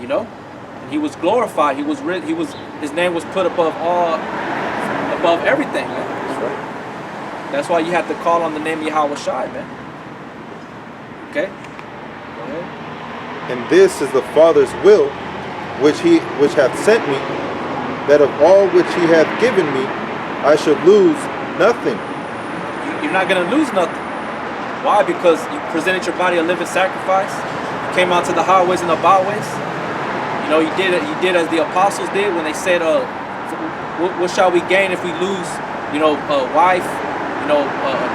You know, and he was glorified. He was his name was put above everything, man. That's right. That's why you have to call on the name of Yahweh Shai, man. Okay? Go ahead. And this is the Father's will, which hath sent me, that of all which he hath given me, I should lose nothing. You're not going to lose nothing. Why? Because you presented your body a living sacrifice. You came out to the highways and the byways. You know, you did as the apostles did when they said, what shall we gain if we lose, wife,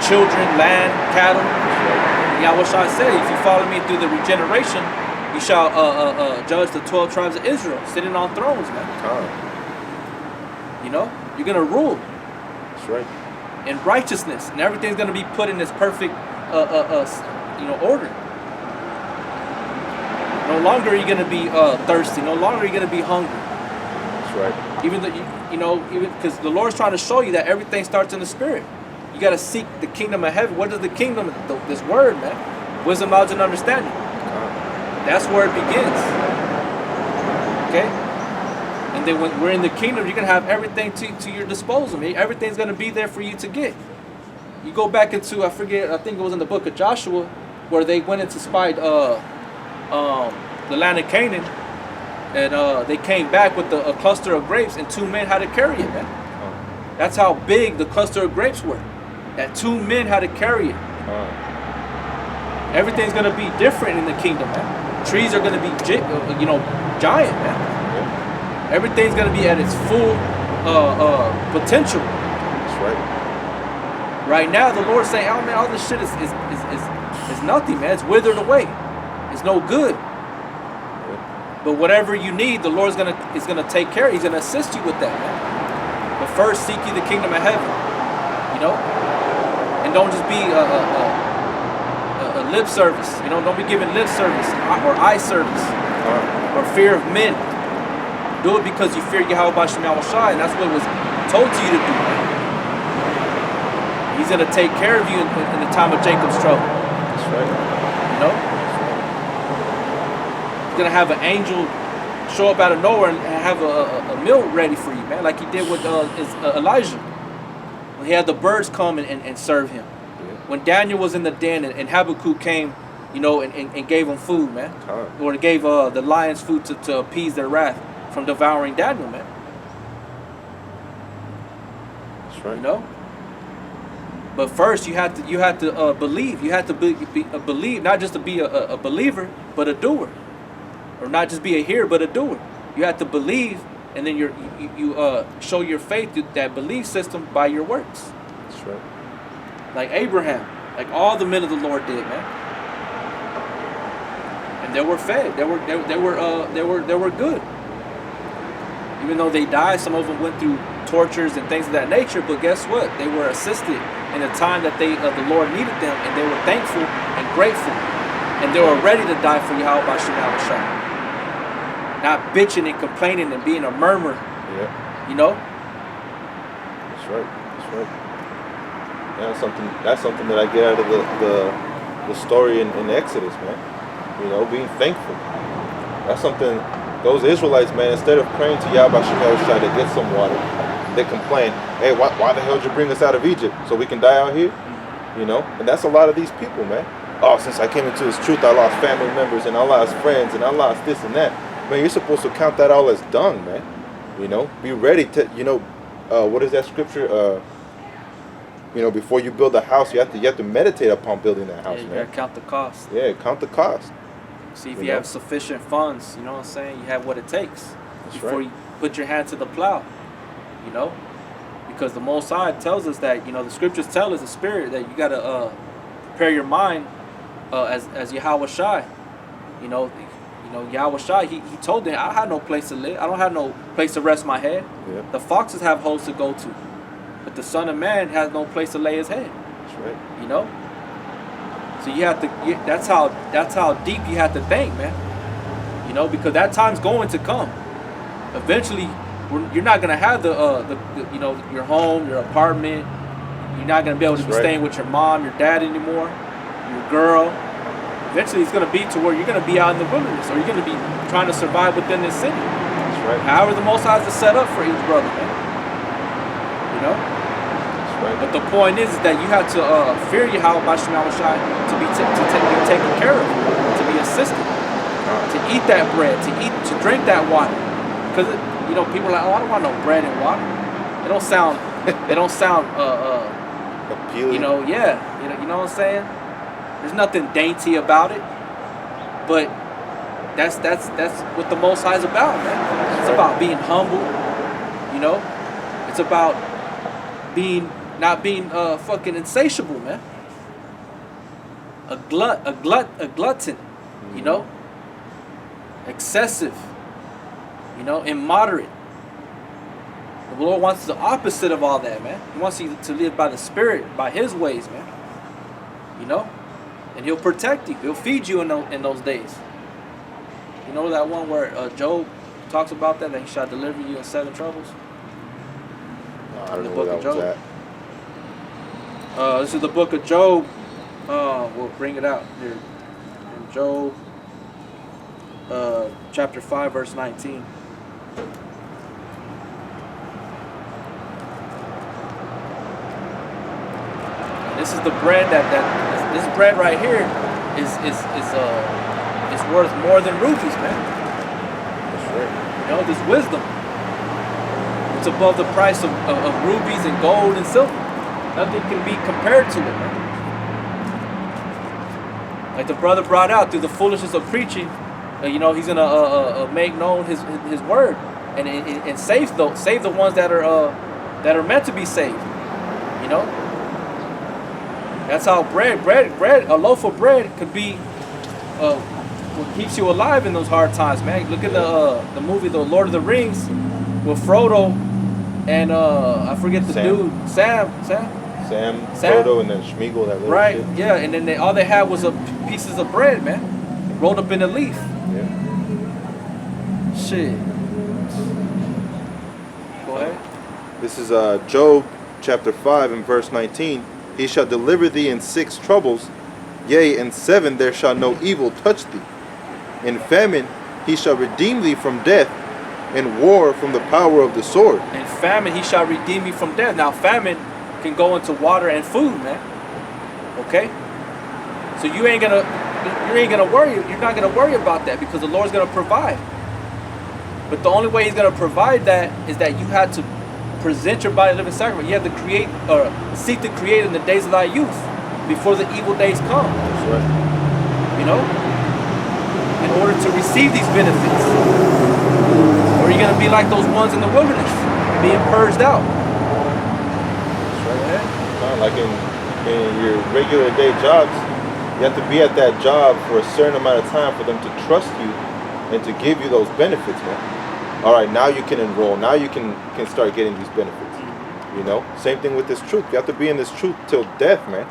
children, land, cattle? Yahweh Shai said, if you follow me through the regeneration, you shall judge the 12 tribes of Israel, sitting on thrones, man. You know, you're going to rule. That's right. In righteousness, and everything's going to be put in this perfect, order. No longer are you going to be thirsty. No longer are you going to be hungry. That's right. Even though, even because the Lord's trying to show you that everything starts in the spirit. You got to seek the kingdom of heaven. What is the kingdom? This word, man. Wisdom, knowledge, and understanding. That's where it begins. Okay? And then when we're in the kingdom, you're going to have everything to your disposal. Everything's going to be there for you to get. You go back into, I think it was in the book of Joshua, where they went into spied the land of Canaan, and they came back with a cluster of grapes, and 2 men had to carry it, man. That's how big the cluster of grapes were. That 2 men had to carry it. Everything's going to be different in the kingdom, man. Trees are going to be, giant, man. Everything's going to be at its full potential. That's right. Right now, the Lord's saying, oh, man, all this shit is nothing, man. It's withered away. It's no good. But whatever you need, the Lord's is gonna take care of. He's going to assist you with that, man. But first, seek ye the kingdom of heaven. And don't just be a lip service. Don't be giving lip service or eye service or fear of men. Do it because you fear Yahweh B'Shem Yahweh Shai, and that's what was told to you to do. He's going to take care of you in the time of Jacob's trouble. That's right. He's going to have an angel show up out of nowhere and have a meal ready for you, man, like he did with Elijah. When he had the birds come and serve him. Yeah. When Daniel was in the den and Habakkuk came, and gave him food, man. Or gave the lions food to appease their wrath from devouring Daniel, man. That's right. But first, you had to believe. You had to believe, not just to be a believer, but a doer, or not just be a hearer, but a doer. You had to believe, and then you show your faith through that belief system by your works. That's right. Like Abraham, like all the men of the Lord did, man. And they were fed. They were good. Even though they died, some of them went through tortures and things of that nature. But guess what? They were assisted in the time that the Lord needed them, and they were thankful and grateful, and they were ready to die for Yahweh B'Shem Yahweh Shai. Not bitching and complaining and being a murmur. Yeah. That's right. That's right. Yeah, that's something that I get out of the story in Exodus, man. Being thankful. That's something. Those Israelites, man, instead of praying to Yahweh B'Shem Yahweh Shai to get some water, they complain, hey, why the hell did you bring us out of Egypt? So we can die out here? And that's a lot of these people, man. Oh, since I came into this truth, I lost family members, and I lost friends, and I lost this and that. Man, you're supposed to count that all as dung, man. Be ready to, what is that scripture? Before you build a house, you have to meditate upon building that house, man. You gotta count the cost. Yeah, count the cost. See if you have sufficient funds, you know what I'm saying? You have what it takes before you put your hand to the plow, Because the Most High tells us that, the scriptures tell us, the spirit, that you got to prepare your mind as Yahweh Shai. Yahweh Shai, he told them, I have no place to live. I don't have no place to rest my head. Yeah. The foxes have holes to go to. But the Son of Man has no place to lay his head. That's right. So you have to. That's how deep you have to think, man. Because that time's going to come. Eventually, you're not gonna have your home, your apartment. You're not gonna be able to be staying with your mom, your dad anymore, your girl, Eventually, it's going to be to where you're going to be out in the wilderness, or you're going to be trying to survive within this city. That's right. However, the Most High is set up for each brother, man. You know. That's right. But the point is that you have to fear Yahweh Bashim Yahushai to be taken care of, to be assisted, to eat that bread, to drink that water. Because you know, people are like, oh, I don't want no bread and water. They don't sound Appealing. you know, yeah, you know what I'm saying? There's nothing dainty about it, but that's what the Most High is about, man. It's about being humble, you know. It's about not being fucking insatiable, man. A glutton, you know. Excessive, you know, immoderate. The Lord wants the opposite of all that, man. He wants you to live by the Spirit, by His ways, man. You know, and He'll protect you. He'll feed you in those days. You know that one where Job talks about that He shall deliver you in 7 troubles. No, I don't know where that was at. This is the book of Job. We'll bring it out here. In Job, chapter 5, verse 19. This is the bread this bread right here is worth more than rubies, man. That's right. You know, this wisdom. It's above the price of rubies and gold and silver. Nothing can be compared to it, man. Like the brother brought out, through the foolishness of preaching, you know, he's gonna make known his word and save the ones that are meant to be saved. You know. That's how bread, a loaf of bread could be what keeps you alive in those hard times, man. Look at the movie, The Lord of the Rings, with Frodo and I forget the dude, Sam, Frodo, and then Schmeagol, that little right, shit. yeah, and then all they had was pieces of bread, man, rolled up in a leaf. Yeah. Shit. Go ahead. This is Job chapter 5 and verse 19. He shall deliver thee in 6 troubles, yea, in 7 there shall no evil touch thee. In famine he shall redeem thee from death, in war from the power of the sword. In famine he shall redeem me from death. Now famine can go into water and food, man. Okay? So you ain't gonna worry. You're not gonna worry about that because the Lord's gonna provide. But the only way He's gonna provide that is that you had to present your body a living sacrifice. You have to create or seek to create in the days of thy youth, before the evil days come. That's right. You know, in order to receive these benefits, or you're gonna be like those ones in the wilderness, being purged out. That's right. Like in your regular day jobs, you have to be at that job for a certain amount of time for them to trust you and to give you those benefits, man. All right, now you can enroll. Now you can start getting these benefits. You know, same thing with this truth. You have to be in this truth till death, man.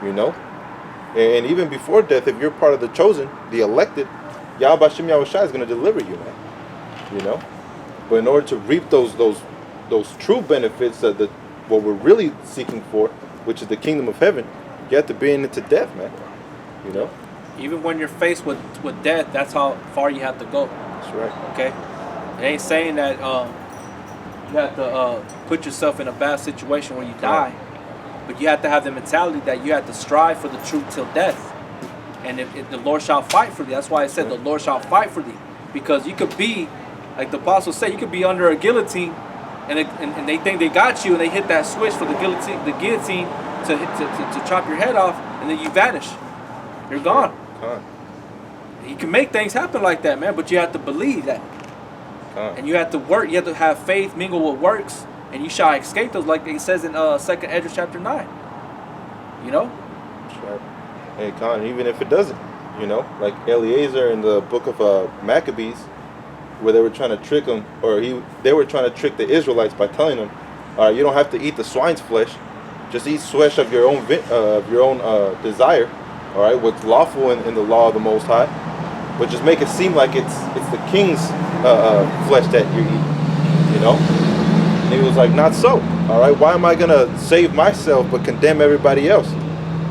You know, and even before death, if you're part of the chosen, the elected, Yahweh Bashim Yahushai is going to deliver you, man. You know, but in order to reap those true benefits that what we're really seeking for, which is the kingdom of heaven, you have to be in it to death, man. You know, even when you're faced with death, that's how far you have to go. That's right. Okay. It ain't saying that you have to put yourself in a bad situation where you die, but you have to have the mentality that you have to strive for the truth till death. And if the Lord shall fight for thee, that's why it said the Lord shall fight for thee, because you could be, like the apostles say, you could be under a guillotine, and they think they got you, and they hit that switch for the guillotine to chop your head off, and then you vanish. You're gone. You can make things happen like that, man, but you have to believe that. And you have to work. You have to have faith, mingle with works, and you shall escape those, like it says in 2nd Esdras chapter 9. You know. That's right. Hey, Khan, even if it doesn't, you know, like Eliezer in the book of Maccabees, where they were trying to trick him, or they were trying to trick the Israelites by telling them, all right, you don't have to eat the swine's flesh, just eat flesh of your own desire, all right, what's lawful in the law of the Most High, but just make it seem like it's the king's flesh that you're eating, you know. And he was like, not so. All right, why am I gonna save myself but condemn everybody else?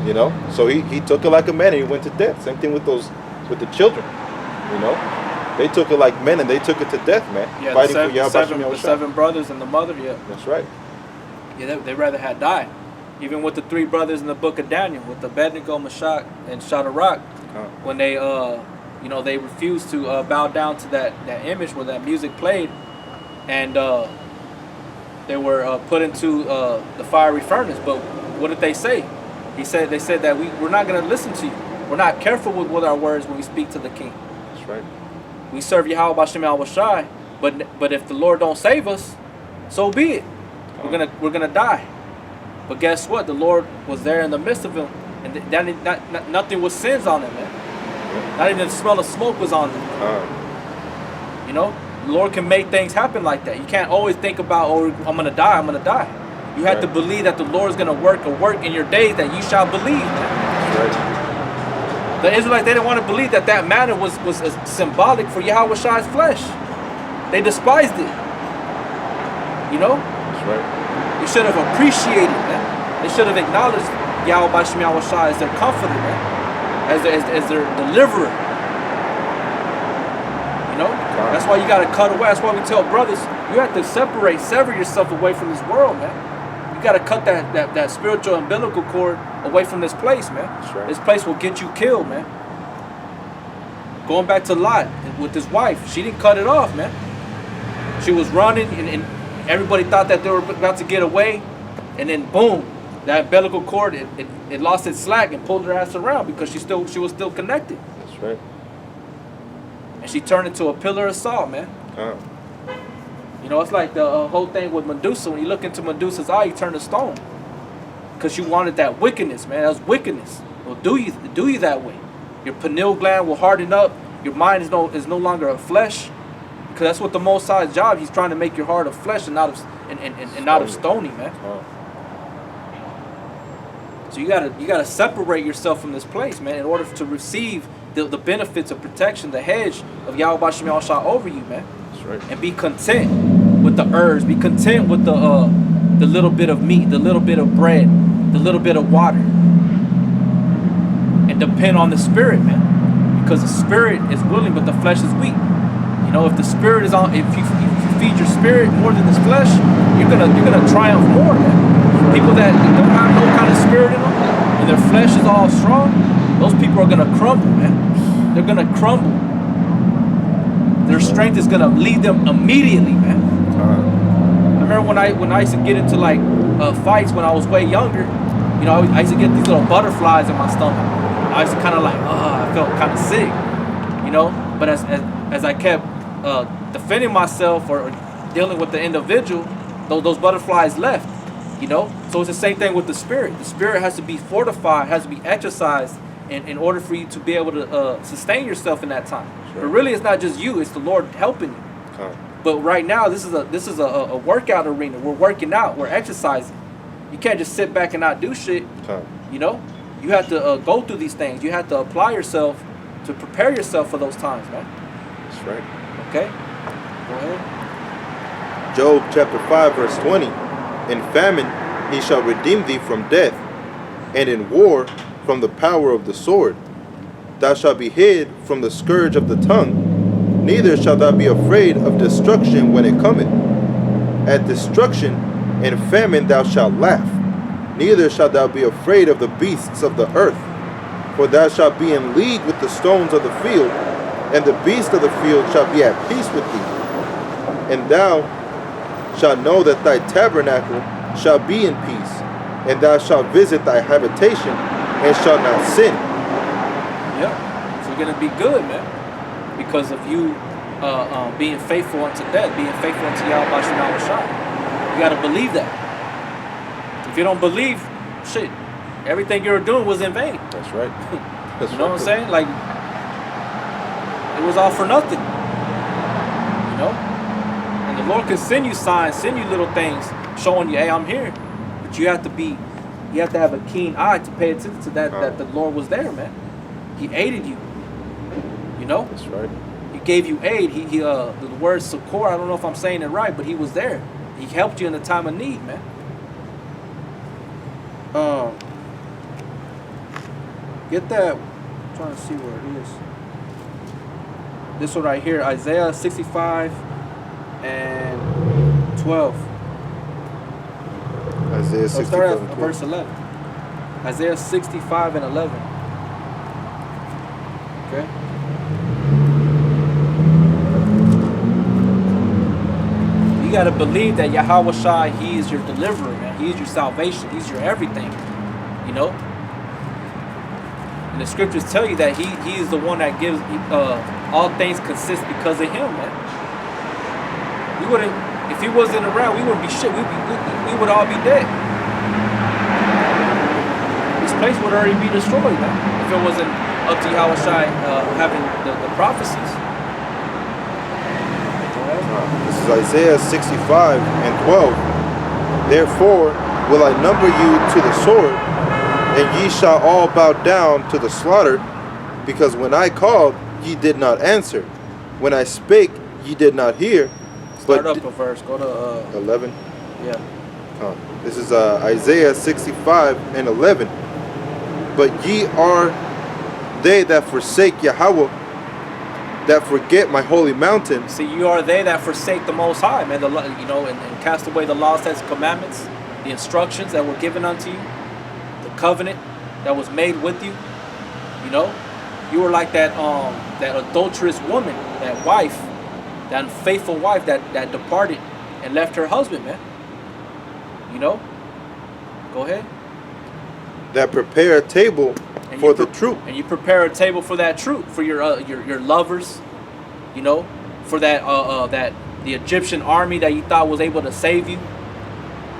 You know, so he took it like a man and he went to death. Same thing with the children. You know, they took it like men and they took it to death, man. Yeah, Fighting the for Yahweh seven, Shem the Yahushua. 7 brothers and the mother. Yeah, That's right. yeah, they rather had died. Even with the 3 brothers in the book of Daniel, with Abednego, Meshach, and Shadrach, when they you know, they refused to bow down to that image where that music played, and they were put into the fiery furnace. But what did they say? They said that we're not going to listen to you. We're not careful with our words when we speak to the king. That's right. We serve Yahweh Bashem Yahushai, but if the Lord don't save us, so be it. We're gonna die. But guess what? The Lord was there in the midst of him, and nothing was sins on him, man. Not even the smell of smoke was on him. You know, the Lord can make things happen like that. You can't always think about, oh, I'm gonna die. You have to believe that the Lord is gonna work a work in your days that you shall believe, man. That's right. The Israelites, they didn't want to believe that manna was symbolic for Yahweh Shai's flesh. They despised it. You know? That's right. They should have appreciated that. They should have acknowledged Yahweh Bashem Yahweh Shai as their comforter, man. As their deliverer. You know? That's why you got to cut away. That's why we tell brothers, you have to sever yourself away from this world, man. You got to cut that spiritual umbilical cord away from this place, man. That's right. This place will get you killed, man. Going back to Lot with his wife, she didn't cut it off, man. She was running, and everybody thought that they were about to get away, and then boom, that umbilical cord it lost its slack and pulled her ass around because she was still connected. That's right. And she turned into a pillar of salt, man. You know, it's like the whole thing with Medusa. When you look into Medusa's eye, you turn to stone. Because you wanted that wickedness, man. That was wickedness. It will do you that way. Your pineal gland will harden up. Your mind is no longer of flesh. Because that's what the Most High's job. He's trying to make your heart of flesh and not of stony, man. So you gotta separate yourself from this place, man, in order to receive the benefits of protection, the hedge of Yahweh Bashem Yahushua over you, man. That's right. And be content with the herbs. Be content with the little bit of meat, the little bit of bread, the little bit of water. And depend on the spirit, man. Because the spirit is willing, but the flesh is weak. You know, if the spirit is on, if you feed your spirit more than this flesh, you're gonna triumph more, man. People that don't have no kind of spirit in them, and their flesh is all strong, those people are gonna crumble, man. They're gonna crumble. Their strength is gonna leave them immediately, man. I remember when I used to get into like fights when I was way younger. You know, I used to get these little butterflies in my stomach. I used to kind of like, I felt kind of sick, you know. But as I kept defending myself or dealing with the individual, those butterflies left, you know. So it's the same thing with the spirit. The spirit has to be fortified, has to be exercised in order for you to be able to sustain yourself in that time. Sure. But really, it's not just you; it's the Lord helping you. But right now, this is a workout arena. We're working out. We're exercising. You can't just sit back and not do shit. You know, you have to go through these things. You have to apply yourself to prepare yourself for those times, man. That's right. Okay. Go ahead. Job chapter 5 verse 20. In famine he shall redeem thee from death, and in war from the power of the sword. Thou shalt be hid from the scourge of the tongue, neither shalt thou be afraid of destruction when it cometh. At destruction and famine thou shalt laugh, neither shalt thou be afraid of the beasts of the earth. For thou shalt be in league with the stones of the field, and the beasts of the field shall be at peace with thee. And thou shalt know that thy tabernacle shall be in peace, and thou shalt visit thy habitation, and shalt not sin. Yeah, so you're gonna be good, man, because of you being faithful unto death, being faithful unto Yahweh Bashem Yahushua. You gotta believe that. If you don't believe, shit, everything you were doing was in vain. That's right. That's you know what I'm saying? Like, it was all for nothing. You know? And the Lord can send you signs, send you little things, showing you, hey, I'm here. But you have to have a keen eye to pay attention to that the Lord was there, man. He aided you. You know? That's right. He gave you aid. The word succor, I don't know if I'm saying it right, but he was there. He helped you in the time of need, man. Get that. I'm trying to see where it is. This one right here, Isaiah 65 and 12. Isaiah So 65 start and at 12. verse 11. Isaiah 65 and 11. Okay. You got to believe that Yahweh Shai, He is your deliverer, man. He is your salvation. He's your everything. You know? And the scriptures tell you that He is the one that gives, all things consist because of Him, man. We wouldn't, if He wasn't around, we wouldn't be shit. We would all be dead. This place would already be destroyed, man, if it wasn't up to Yahweh Shai having the prophecies. This is Isaiah 65 and 12. Therefore will I number you to the sword, and ye shall all bow down to the slaughter, because when I called, ye did not answer. When I spake, ye did not hear. Start up a verse. Go to 11. yeah. This is Isaiah 65 and 11. But ye are they that forsake Yahweh, that forget my holy mountain. See, you are they that forsake the Most High, man. And cast away the laws, statutes, commandments, the instructions that were given unto you, the covenant that was made with you. You know, you were like that that adulterous woman, that wife, that unfaithful wife that departed and left her husband, man. You know, go ahead. That prepare a table And for you the troop. And you prepare a table for that troop, for your lovers, you know, for that the Egyptian army that you thought was able to save you.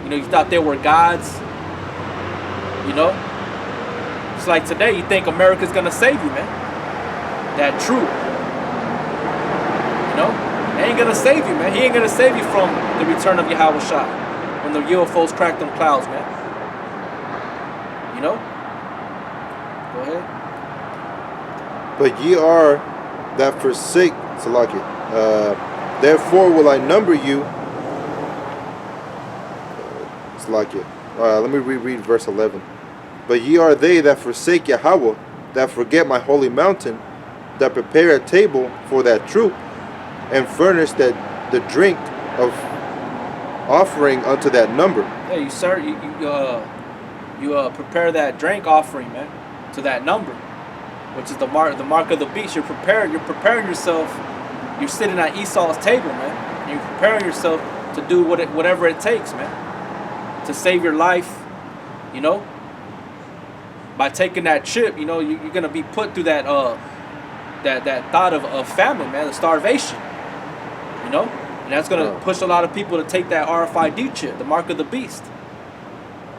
You know, you thought they were gods. You know, it's like today you think America's gonna save you, man. That troop, you know, they ain't gonna save you, man. He ain't gonna save you from the return of Yahweh Shai when the UFOs crack them clouds, man. You know. Go ahead. But ye are that forsake Salaki. Therefore will I number you. Salaki. Let me reread verse 11. But ye are they that forsake Yahweh, that forget my holy mountain, that prepare a table for that troop, and furnish that the drink of offering unto that number. Yeah, you sir, you prepare that drink offering, man, to that number, which is the mark of the beast. You're preparing yourself. You're sitting at Esau's table, man. And you're preparing yourself to do whatever it takes, man, to save your life. You know, by taking that chip, you know, you're gonna be put through that thought of famine, man, the starvation. You know, and that's gonna push a lot of people to take that RFID chip, the mark of the beast.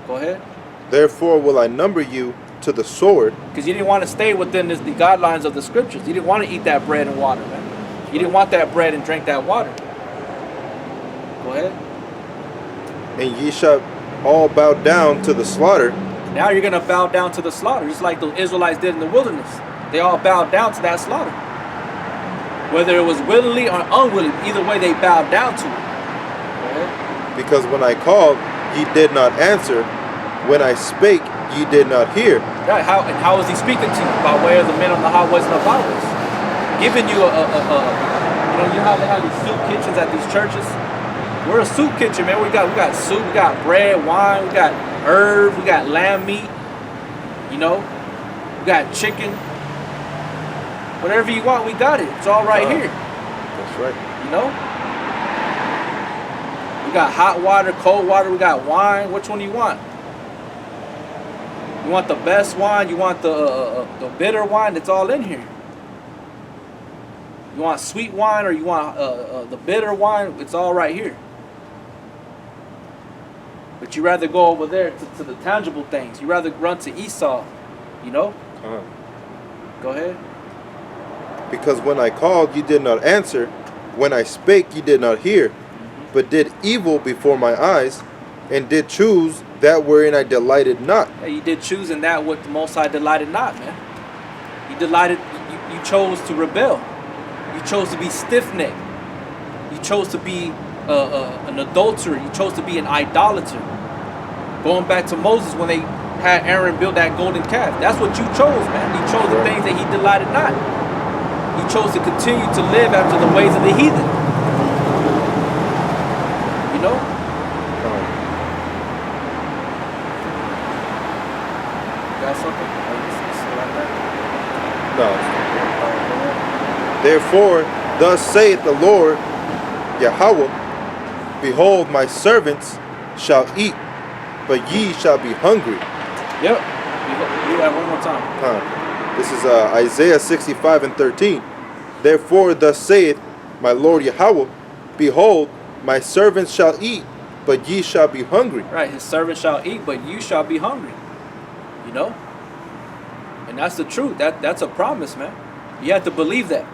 Go ahead. Therefore will I number you to the sword. Because you didn't want to stay within the guidelines of the scriptures. You didn't want to eat that bread and water, man. You didn't want that bread and drink that water. Go ahead. And ye shall all bow down to the slaughter. Now you're going to bow down to the slaughter, just like the Israelites did in the wilderness. They all bowed down to that slaughter. Whether it was willingly or unwillingly, either way they bowed down to it. Go ahead. Because when I called, ye did not answer. When I spake, ye did not hear. Right. How is he speaking to you? By way of the men on the highways and the byways. Giving you you know how they have these soup kitchens at these churches? We're a soup kitchen, man. We got soup, we got bread, wine, we got herbs, we got lamb meat, you know, we got chicken. Whatever you want, we got it. It's all right here. That's right. You know? We got hot water, cold water, we got wine. Which one do you want? You want the best wine? You want the bitter wine? It's all in here. You want sweet wine or you want the bitter wine? It's all right here. But you rather go over there to the tangible things. You rather run to Esau, you know? Go ahead. Because when I called, ye did not answer. When I spake, ye did not hear. But did evil before my eyes, and did choose that wherein I delighted not. Yeah, you did choose in that what the Most High delighted not, man. You chose to rebel. You chose to be stiff-necked. You chose to be an adulterer. You chose to be an idolater. Going back to Moses when had Aaron build that golden calf. That's what you chose, man. You chose the things that he delighted not. You chose to continue to live after the ways of the heathen. You know? Got something? No. Therefore, thus saith the Lord Yahweh, behold, my servants shall eat, but ye shall be hungry. Yep. Do that one more time. This is Isaiah 65:13. Therefore, thus saith my Lord Yahweh, behold, my servants shall eat, but ye shall be hungry. Right, his servants shall eat, but you shall be hungry. You know? And that's the truth. That's a promise, man. You have to believe that.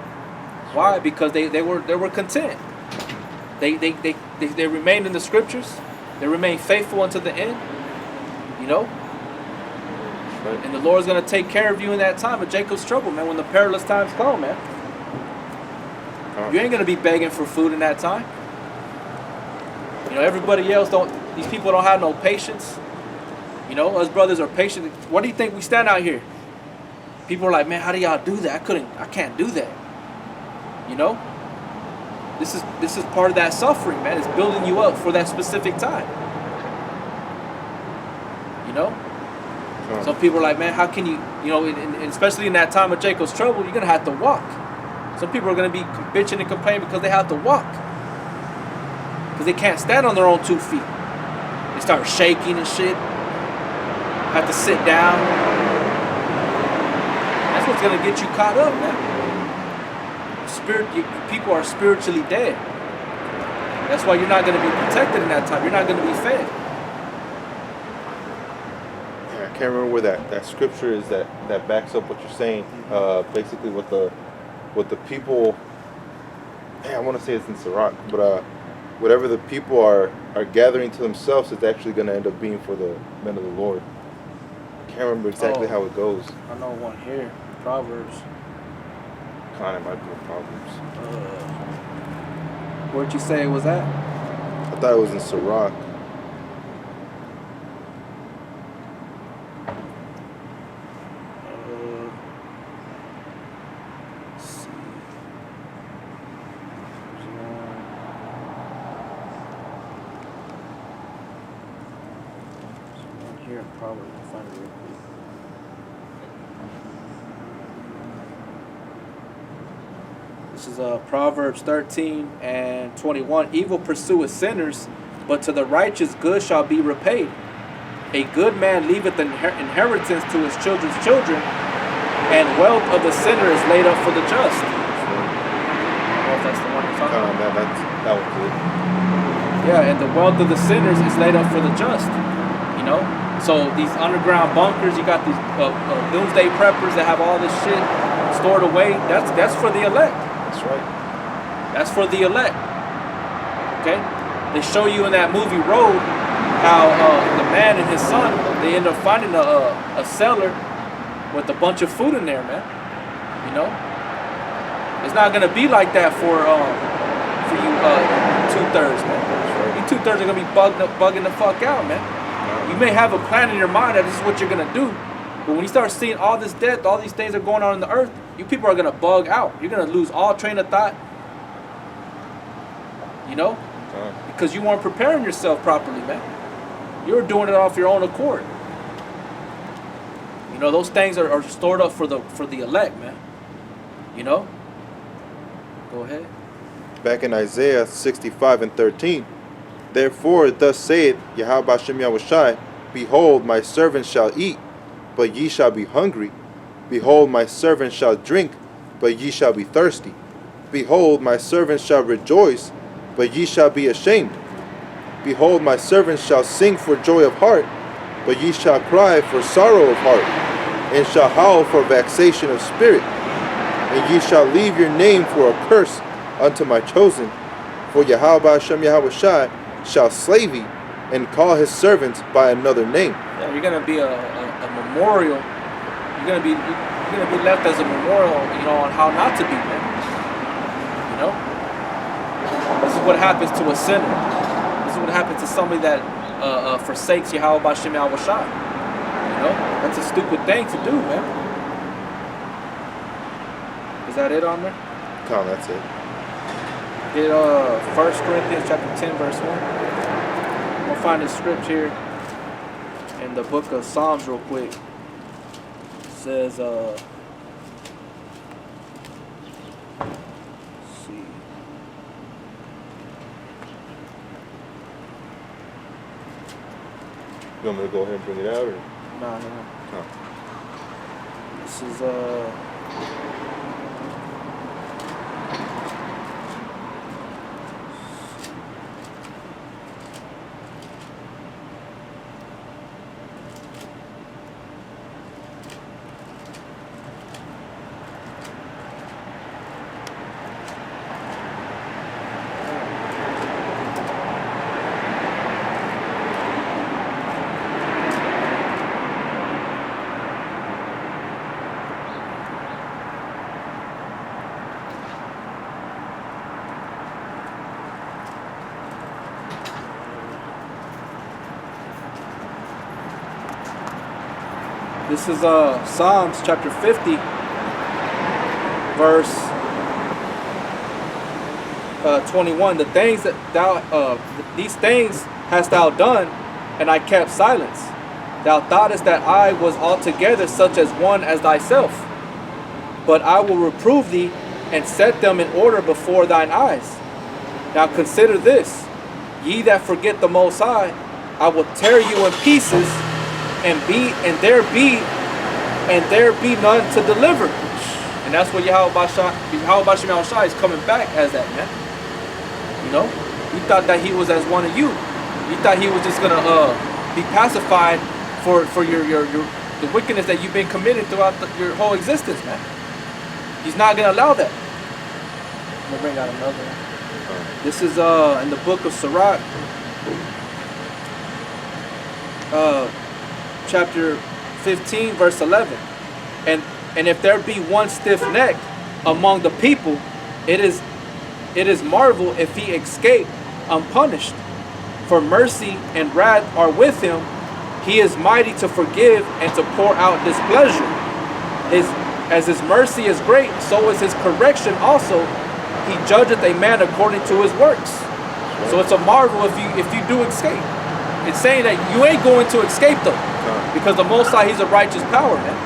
Why? Because they were content. They remained in the scriptures. They remained faithful unto the end. You know? Right. And the Lord's going to take care of you in that time of Jacob's trouble, man, when the perilous times come, man. You ain't going to be begging for food in that time. You know, everybody else these people don't have no patience. You know, us brothers are patient. What do you think we stand out here? People are like, man, how do y'all do that? I can't do that. You know? This is part of that suffering, man. It's building you up for that specific time. You know? Some people are like, man, how can you, you know, especially in that time of Jacob's trouble, you're going to have to walk. Some people are going to be bitching and complaining because they have to walk. Because they can't stand on their own 2 feet. They start shaking and shit. Have to sit down. That's what's going to get you caught up, man. People are spiritually dead. That's why you're not going to be protected in that time. You're not going to be fed. Yeah, I can't remember where that scripture is that backs up what you're saying. Basically, what the people. I want to say it's in Sirach, but whatever the people are gathering to themselves is actually going to end up being for the men of the Lord. I can't remember exactly how it goes. I know one here, Proverbs. It might be in Proverbs. Where'd you say it was at? I thought it was in Sirach. Let's see. There's one here in Proverbs. I'll find it real quick. This is Proverbs 13 and 21. Evil pursueth sinners, but to the righteous good shall be repaid. A good man leaveth an inheritance to his children's children, and wealth of the sinner is laid up for the just. I don't know if that's the one you're talking about. That one's it. Yeah, and the wealth of the sinners is laid up for the just. You know? So these underground bunkers, you got these doomsday preppers that have all this shit stored away. That's for the elect. That's right. That's for the elect. Okay? They show you in that movie Road how the man and his son, they end up finding a cellar with a bunch of food in there, man. You know? It's not gonna be like that for you 2/3, man. You 2/3 are gonna be bugging the fuck out, man. You may have a plan in your mind that this is what you're gonna do, but when you start seeing all this death, all these things that are going on in the earth, you people are gonna bug out. You're gonna lose all train of thought. You know? Because you weren't preparing yourself properly, man. You were doing it off your own accord. You know, those things are stored up for the elect, man. You know? Go ahead. Back in Isaiah 65 and 13. Therefore, thus saith Yahweh Hashem Yahushai, behold, my servants shall eat, but ye shall be hungry. Behold, my servants shall drink, but ye shall be thirsty. Behold, my servants shall rejoice, but ye shall be ashamed. Behold, my servants shall sing for joy of heart, but ye shall cry for sorrow of heart, and shall howl for vexation of spirit. And ye shall leave your name for a curse unto my chosen. For Yahweh Hashem Yahushai shall slay thee, and call his servants by another name. Yeah, you're gonna be a memorial. You're gonna be left as a memorial, you know, on how not to be, man. You know, this is what happens to a sinner. This is what happens to somebody that forsakes Yahweh B'Shem Yahushai. You know, that's a stupid thing to do, man. Is that it on there? Come, that's it. Get 1 Corinthians chapter 10, verse 1. We'll find the script here in the book of Psalms real quick. It says, let's see. You want me to go ahead and bring it out, or? No. No. This is This is Psalms chapter 50, verse 21. The things that these things hast thou done, and I kept silence. Thou thoughtest that I was altogether such as one as thyself. But I will reprove thee, and set them in order before thine eyes. Now consider this: ye that forget the Most High, I will tear you in pieces, and there be none to deliver. And that's what Yahweh Shem Shai is coming back as that, man. You know, you thought that he was as one of you. You thought he was just gonna be pacified for the wickedness that you've been committing throughout your whole existence, man. He's not gonna allow that. I'm gonna bring out another one. This is in the book of Sirach, chapter 15, verse 11. And if there be one stiff-necked among the people, it is marvel if he escape unpunished. For mercy and wrath are with him. He is mighty to forgive and to pour out displeasure. As his mercy is great, so is his correction also. He judgeth a man according to his works. So it's a marvel if you do escape. It's saying that you ain't going to escape though, because the Most High, he's a righteous power, man.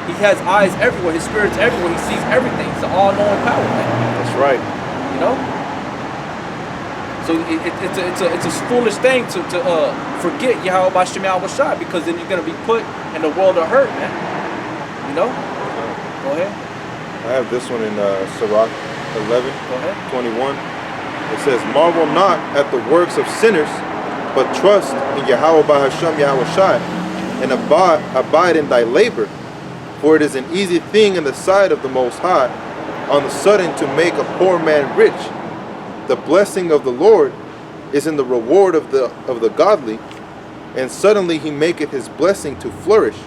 He has eyes everywhere. His spirit's everywhere. He sees everything. He's an all-knowing power, man. That's right. You know. So it's a foolish thing to forget Yahweh Shem Shai, because then you're gonna be put in the world of hurt, man. You know. Go ahead. I have this one in Sirach 11, Go ahead. 21. It says, "Marvel not at the works of sinners, but trust in Yahweh Hashem Yahweh Shai, and abide in thy labor. For it is an easy thing in the sight of the Most High, on the sudden to make a poor man rich. The blessing of the Lord is in the reward of the godly, and suddenly he maketh his blessing to flourish.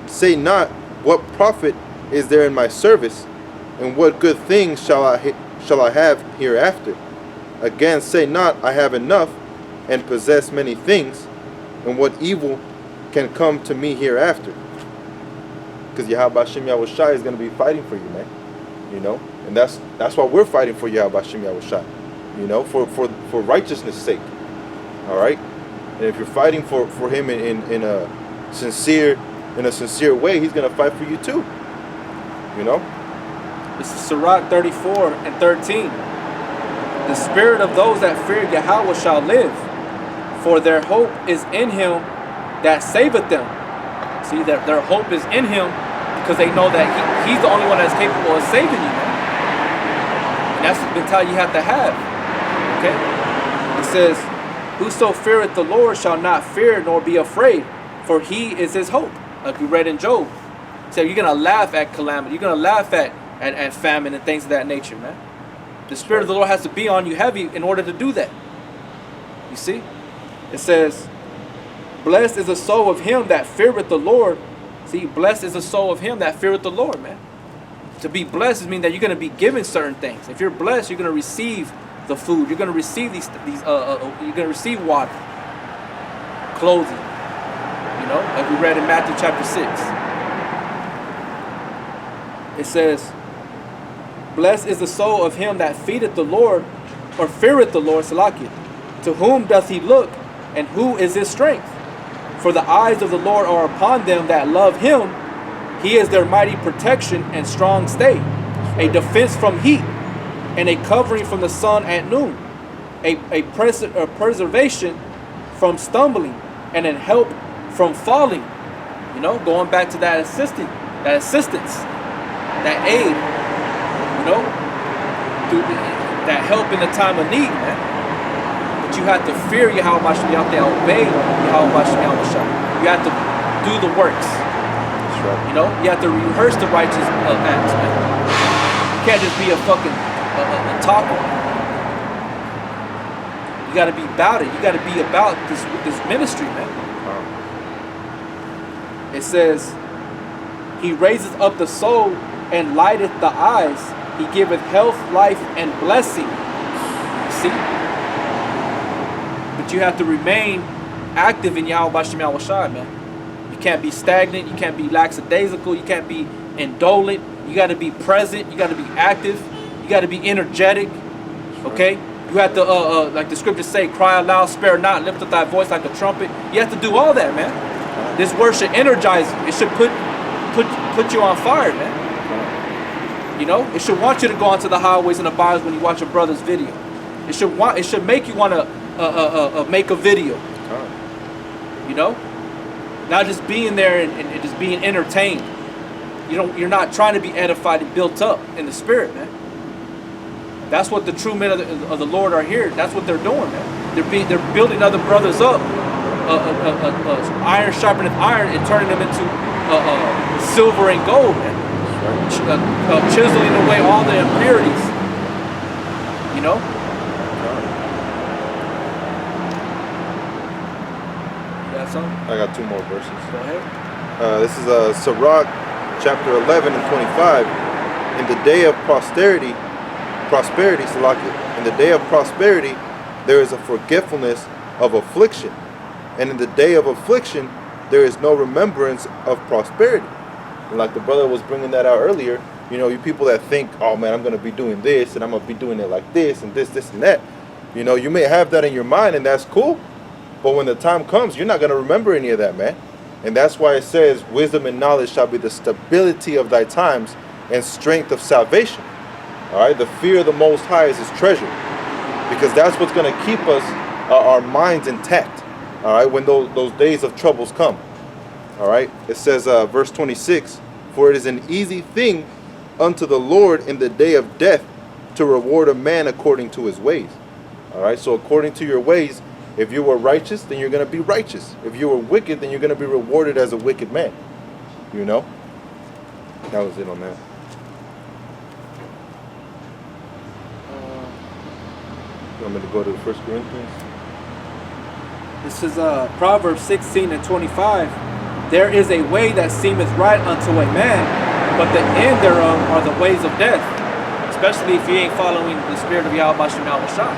Say not, what profit is there in my service, and what good things shall I have hereafter? Again, say not, I have enough, and possess many things, and what evil can come to me hereafter?" Because Yahweh Shem Yahweh Shai is going to be fighting for you, man. You know, and that's why we're fighting for Yahweh Shem Yahweh Shai. You know, for righteousness' sake. All right, and if you're fighting for him in a sincere way, he's going to fight for you too. You know. This is Sirach 34 and 13. The spirit of those that fear Yahweh shall live, for their hope is in him that saveth them. See, that their hope is in him because they know that he's the only one that's capable of saving you, man. And that's the mentality you have to have. Okay? It says, "Whoso feareth the Lord shall not fear nor be afraid, for he is his hope." Like we read in Job. So you're gonna laugh at calamity, you're gonna laugh at famine and things of that nature, man. The Spirit of the Lord has to be on you heavy in order to do that. You see? It says, "Blessed is the soul of him that feareth the Lord." See, blessed is the soul of him that feareth the Lord, man. To be blessed means that you're going to be given certain things. If you're blessed, you're going to receive the food. You're going to receive you're going to receive water, clothing. You know, like we read in Matthew chapter 6. It says, blessed is the soul of him that feedeth the Lord, or feareth the Lord, Salakia. To whom doth he look, and who is his strength? For the eyes of the Lord are upon them that love him. He is their mighty protection and strong stay, a defense from heat, and a covering from the sun at noon, a preservation from stumbling, and a help from falling. You know, going back to that assistance, that aid, you know, that help in the time of need, man. But you have to fear Yahweh Mashiach, you have to obey Yahweh Mashiach. You have to do the works. That's right. You know, you have to rehearse the righteous acts, man. You can't just be a fucking a talker. You got to be about it. You got to be about this ministry, man. It says, he raises up the soul and lighteth the eyes. He giveth health, life, and blessing. See? But you have to remain active in Yahweh Bashem Yahweh Shai, man. You can't be stagnant. You can't be lackadaisical. You can't be indolent. You got to be present. You got to be active. You got to be energetic. Okay? You have to, like the scriptures say, cry aloud, spare not, lift up thy voice like a trumpet. You have to do all that, man. This word should energize you. It should put you on fire, man. You know, it should want you to go onto the highways and the byways when you watch a brother's video. It should make you want to make a video. You know, not just being there and just being entertained. You're not trying to be edified and built up in the spirit, man. That's what the true men of the Lord are here. That's what they're doing, man. They're building other brothers up. Iron sharpeneth iron and turning them into silver and gold, man. Chiseling away all the impurities. You know? You got something? I got 2 more verses. Go ahead. This is Sirach chapter 11 and 25. In the day of prosperity, Salakia. In the day of prosperity, there is a forgetfulness of affliction. And in the day of affliction, there is no remembrance of prosperity. And like the brother was bringing that out earlier, you know, you people that think, oh man, I'm going to be doing this, and I'm going to be doing it like this, and this, and that. You know, you may have that in your mind, and that's cool. But when the time comes, you're not going to remember any of that, man. And that's why it says, wisdom and knowledge shall be the stability of thy times and strength of salvation. All right, the fear of the Most High is his treasure. Because that's what's going to keep us, our minds intact. All right, when those days of troubles come. All right, it says, verse 26, for it is an easy thing unto the Lord in the day of death to reward a man according to his ways. All right, so according to your ways, if you were righteous, then you're going to be righteous. If you were wicked, then you're going to be rewarded as a wicked man. You know? That was it on that. You want me to go to 1 Corinthians? This is Proverbs 16 and 25. There is a way that seemeth right unto a man, but the end thereof are the ways of death. Especially if you ain't following the spirit of Yahweh Bashem Yahweh Shai.